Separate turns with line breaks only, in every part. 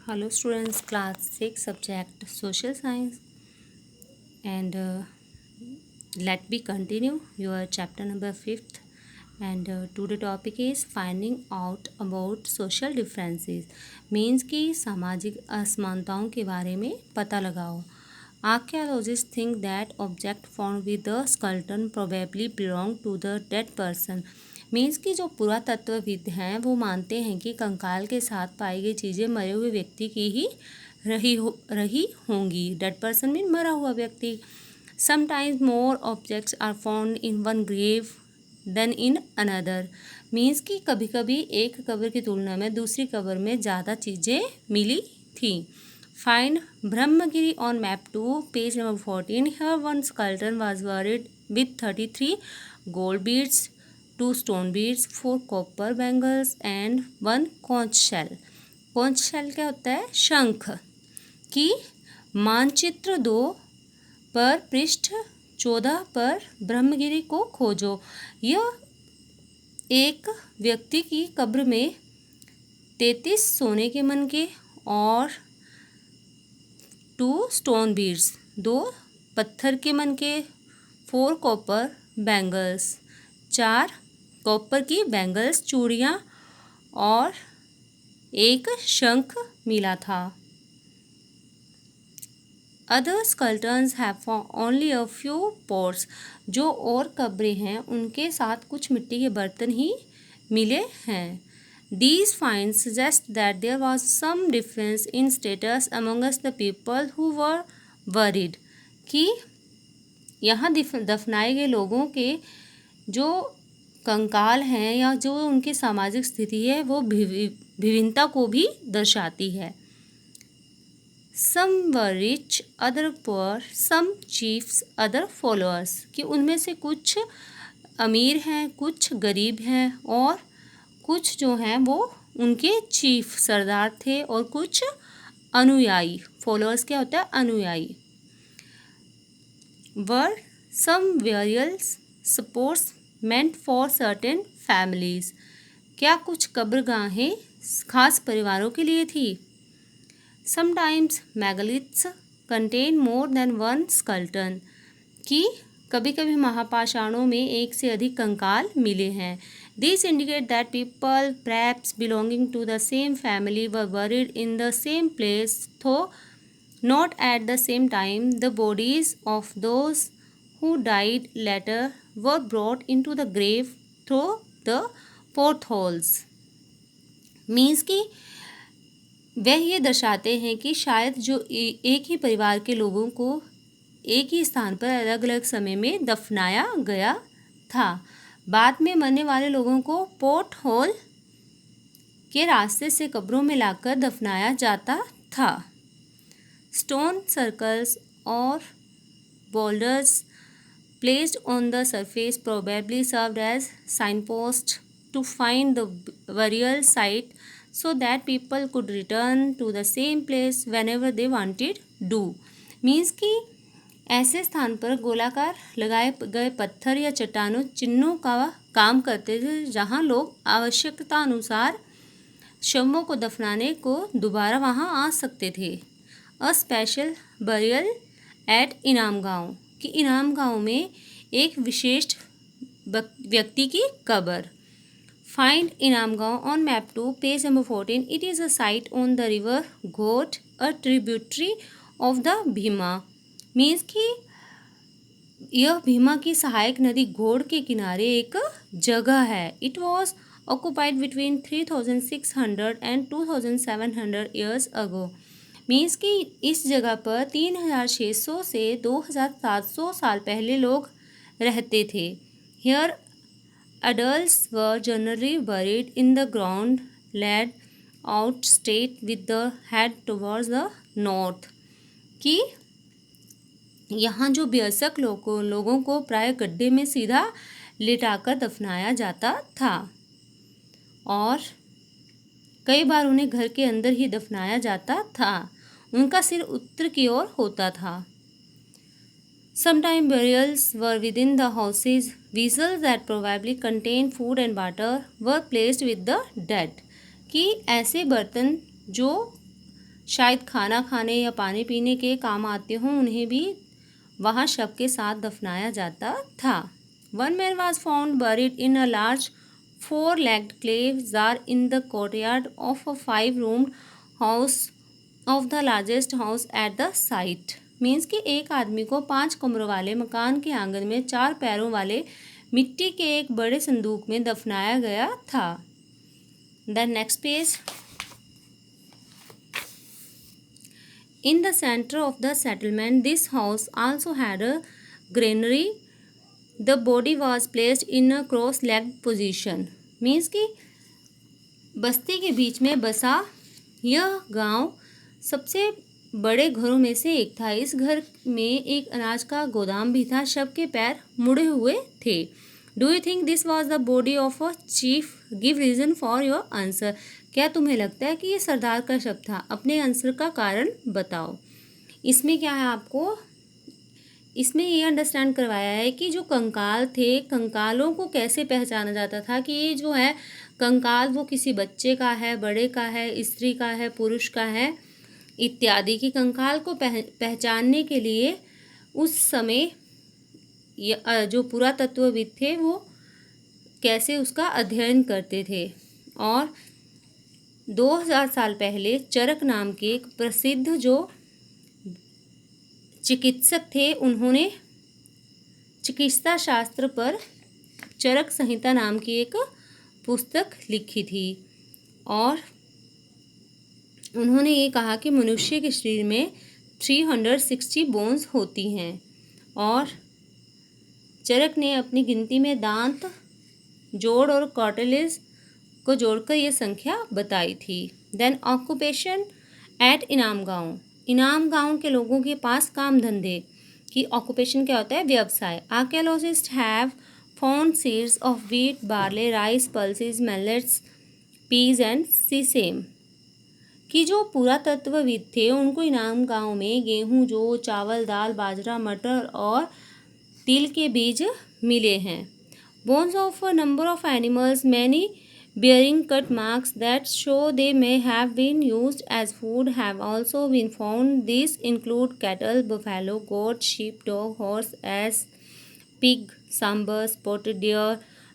Hello students, class 6 subject social science and let me continue your chapter number 5th and today topic is finding out about social differences means कि सामाजिक असमानताओं के बारे में पता लगाओ. Archaeologists think that object found with the skeleton probably belong to the dead person. Means कि जो पुरातत्वविद हैं वो मानते हैं कि कंकाल के साथ पाई गई चीज़ें मरे हुए व्यक्ति की ही रही होंगी. डेड पर्सन मीन मरा हुआ व्यक्ति. Sometimes more objects are found in one grave than in another. Means कि कभी कभी एक कब्र की तुलना में दूसरी कब्र में ज़्यादा चीज़ें मिली थी. Find Brahmagiri on map 2, page number 14. Here one skeleton was buried with 33 gold beads, 2 stone beads, 4 copper bangles and 1 conch shell. conch shell क्या होता है? शंख. की मानचित्र 2 पर पृष्ठ 14 पर ब्रह्मगिरी को खोजो. यह एक व्यक्ति की कब्र में 33 सोने के मनके और 2 स्टोन बीड्स 2 पत्थर के मनके, 4 कॉपर बैंगल्स 4 कॉपर की बैंगल्स चूड़ियाँ और एक शंख मिला था. Other skeletons have only a few pots. जो और कब्रें हैं उनके साथ कुछ मिट्टी के बर्तन ही मिले हैं. These finds suggest that there was some difference in status amongst the people who were buried. कि यहाँ दफनाए गए लोगों के जो कंकाल हैं या जो उनकी सामाजिक स्थिति है वो विभिन्नता को भी दर्शाती है. Some were rich, other poor, some chiefs, other followers. कि उनमें से कुछ अमीर हैं, कुछ गरीब हैं और कुछ जो हैं वो उनके चीफ सरदार थे और कुछ अनुयायी. फॉलोअर्स क्या होता है? अनुयायी. वर सम burials sports meant for certain families. क्या कुछ कब्रगाहें खास परिवारों के लिए थी? Sometimes megaliths contain more than one skeleton. कि कभी कभी महापाषाणों में एक से अधिक कंकाल मिले हैं. These indicate that people, perhaps belonging to the same family, were buried in the same place, though not at the same time. The bodies of those who died later were brought into the grave through the portholes. Means कि वह ये दर्शाते हैं कि शायद जो एक ही परिवार के लोगों को एक ही स्थान पर अलग अलग समय में दफनाया गया था. बाद में मरने वाले लोगों को पोर्ट होल के रास्ते से कब्रों में लाकर दफनाया जाता था. स्टोन सर्कल्स और boulders placed on the surface probably served as signpost to find the burial site so that people could return to the same place whenever they wanted to. Means कि ऐसे स्थान पर गोलाकार लगाए गए पत्थर या चट्टानों चिन्हों का काम करते थे जहाँ लोग आवश्यकता अनुसार शवों को दफनाने को दोबारा वहाँ आ सकते थे. अ स्पेशल बरियल एट इनाम गांव. कि इनाम गांव में एक विशेष व्यक्ति की कब्र. Find Inamgaon on map 2, page number 14. It is a site on the river Ghoth, a tributary of the Bhima. Means कि यह भीमा की सहायक नदी घोड़ के किनारे एक जगह है. It was occupied between 3600 and 2700 years ago. Means कि इस जगह पर 3600 से 2700 साल पहले लोग रहते थे. Here adults were generally buried in the ground, laid out straight with the head towards the north. कि यहाँ जो वयस्क लोगों को प्राय गड्ढे में सीधा लिटाकर दफनाया जाता था और कई बार उन्हें घर के अंदर ही दफनाया जाता था. उनका सिर उत्तर की ओर होता था. Sometimes burials were within the houses. Vessels that probably contained food and water were placed with the dead. कि ऐसे बर्तन जो शायद खाना खाने या पानी पीने के काम आते हों, उन्हें भी वहाँ शव के साथ दफनाया जाता था। One man was found buried in a large 4-legged clay jar in the courtyard of a 5-roomed house of the largest house at the site. Means कि एक आदमी को 5 कमरों वाले मकान के आंगन में 4 पैरों वाले मिट्टी के एक बड़े संदूक में दफनाया गया था। The next page. In the center of the settlement, this house also had a granary. The body was placed in a cross-legged position. Means कि बस्ती के बीच में बसा यह गांव सबसे बड़े घरों में से एक था। इस घर में एक अनाज का गोदाम भी था। शव के पैर मुड़े हुए थे। Do you think this was the body of a chief? Give reason for your answer. क्या तुम्हें लगता है कि ये सरदार का शव था? अपने आंसर का कारण बताओ। इसमें क्या है, आपको इसमें ये अंडरस्टैंड करवाया है कि जो कंकाल थे, कंकालों को कैसे पहचाना जाता था कि ये जो है कंकाल वो किसी बच्चे का है, बड़े का है, स्त्री का है, पुरुष का है इत्यादि। की कंकाल को पहचानने के लिए उस समय जो पुरातत्वविद थे वो कैसे उसका अध्ययन करते थे। और 2000 साल पहले चरक नाम के एक प्रसिद्ध जो चिकित्सक थे, उन्होंने चिकित्सा शास्त्र पर चरक संहिता नाम की एक पुस्तक लिखी थी और उन्होंने ये कहा कि मनुष्य के शरीर में 360 बोन्स होती हैं और चरक ने अपनी गिनती में दांत, जोड़ और कार्टिलेज को जोड़कर ये संख्या बताई थी। देन ऑक्यूपेशन एट इनाम गांव। इनाम गांव के लोगों के पास काम धंधे की ऑक्यूपेशन क्या होता है? व्यवसाय। Archaeologist have found seeds of wheat, barley, rice, pulses, millets, peas and sesame. कि जो पुरातत्वविद थे उनको इनाम गांव में गेहूं, जौ, चावल, दाल, बाजरा, मटर और तिल के बीज मिले हैं। Bones of a number of animals, many bearing cut marks that show they may have been used as food, have also been found. These include cattle, buffalo, goat, sheep, dog, horse, ass, pig, sambar, spotted deer,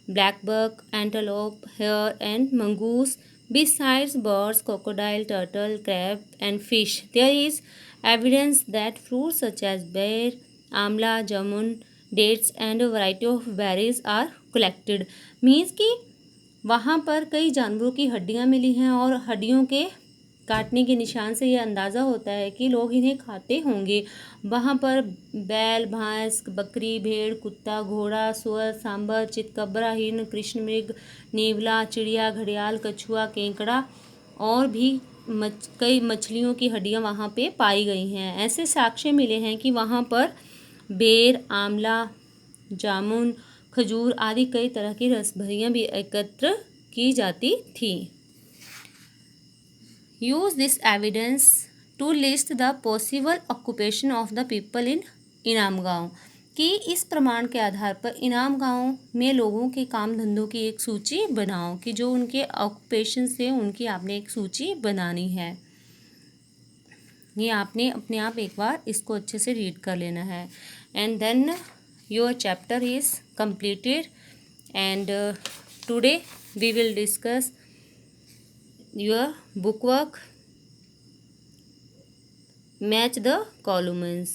black buck, antelope, hare and mongoose. Besides birds, crocodile, turtle, crab and fish, there is evidence that fruits such as bear, amla, jamun, dates and a variety of berries are collected. Means कि वहाँ पर कई जानवरों की हड्डियाँ मिली हैं और हड्डियों के काटने के निशान से ये अंदाज़ा होता है कि लोग इन्हें खाते होंगे। वहाँ पर बैल, भैंस, बकरी, भेड़, कुत्ता, घोड़ा, सुअर, सांबर, चितकबरा, हिरण, कृष्ण मृग, नेवला, चिड़िया, घड़ियाल, कछुआ, केकड़ा और भी कई मछलियों की हड्डियाँ वहाँ पे पाई गई हैं। ऐसे साक्ष्य मिले हैं कि वहाँ पर बेर, आंवला, जामुन, खजूर आदि कई तरह की रसभरियाँ भी एकत्र की जाती थी। Use this evidence to list the possible occupation of the people in Inamgaon. कि इस प्रमाण के आधार पर इनाम गांव में लोगों के काम धंधों की एक सूची बनाओ कि जो उनके ऑक्यूपेशन से उनकी आपने एक सूची बनानी है। ये आपने अपने आप एक बार इसको अच्छे से रीड कर लेना है and then your chapter is completed and today we will discuss your book work. Match the columns.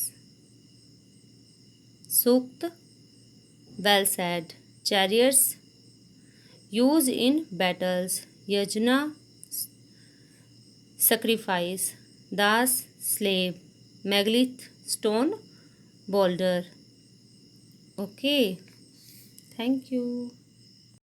Sukt, well said. Chariots used in battles. Yajna, sacrifice. Das, slave. Megalith, stone boulder. Okay, thank you.